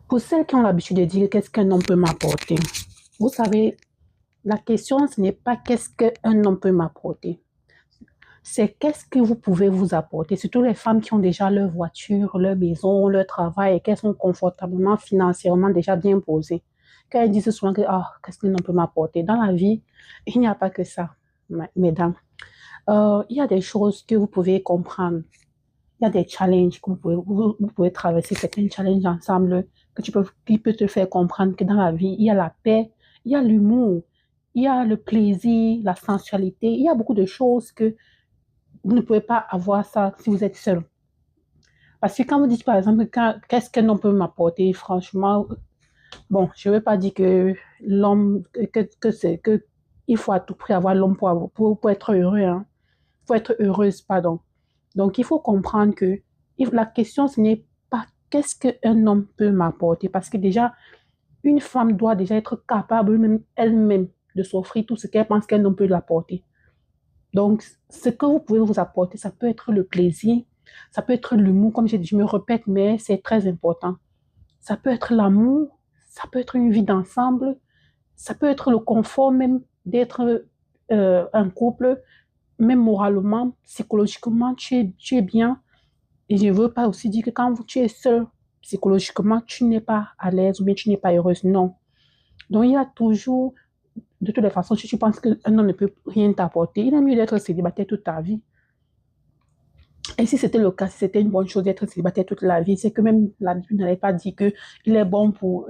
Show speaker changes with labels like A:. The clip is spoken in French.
A: Pour celles qui ont l'habitude de dire qu'est-ce qu'un homme peut m'apporter, vous savez, la question, ce n'est pas qu'est-ce qu'un homme peut m'apporter, c'est qu'est-ce que vous pouvez vous apporter. Surtout les femmes qui ont déjà leur voiture, leur maison, leur travail et qu'elles sont confortablement, financièrement déjà bien posées. Quand elles disent souvent que qu'est-ce qu'un homme peut m'apporter. Dans la vie, il n'y a pas que ça, mesdames. Il y a des choses que vous pouvez comprendre. Il y a des challenges que vous pouvez traverser, certains challenges ensemble qui peut te faire comprendre que dans la vie, il y a la paix, il y a l'humour, il y a le plaisir, la sensualité, il y a beaucoup de choses que vous ne pouvez pas avoir ça si vous êtes seul. Parce que quand vous dites par exemple, qu'est-ce qu'un homme peut m'apporter, franchement, bon, je ne veux pas dire que l'homme, que il faut à tout prix avoir l'homme pour être heureux, hein, pour être heureuse, pardon. Donc, il faut comprendre que la question, ce n'est pas qu'est-ce qu'un homme peut m'apporter, parce que déjà, une femme doit déjà être capable même elle-même de s'offrir tout ce qu'elle pense qu'un homme peut l'apporter. Donc, ce que vous pouvez vous apporter, ça peut être le plaisir, ça peut être l'humour, comme je me répète, mais c'est très important. Ça peut être l'amour, ça peut être une vie d'ensemble, ça peut être le confort même d'être un couple, même moralement, psychologiquement, tu es bien. Et je ne veux pas aussi dire que quand tu es seul, psychologiquement, tu n'es pas à l'aise ou bien tu n'es pas heureuse. Non. Donc, il y a toujours, de toutes les façons, si tu penses qu'un homme ne peut rien t'apporter, il est mieux d'être célibataire toute ta vie. Et si c'était le cas, si c'était une bonne chose d'être célibataire toute la vie, c'est que même la Bible n'allait pas dire qu'il est bon pour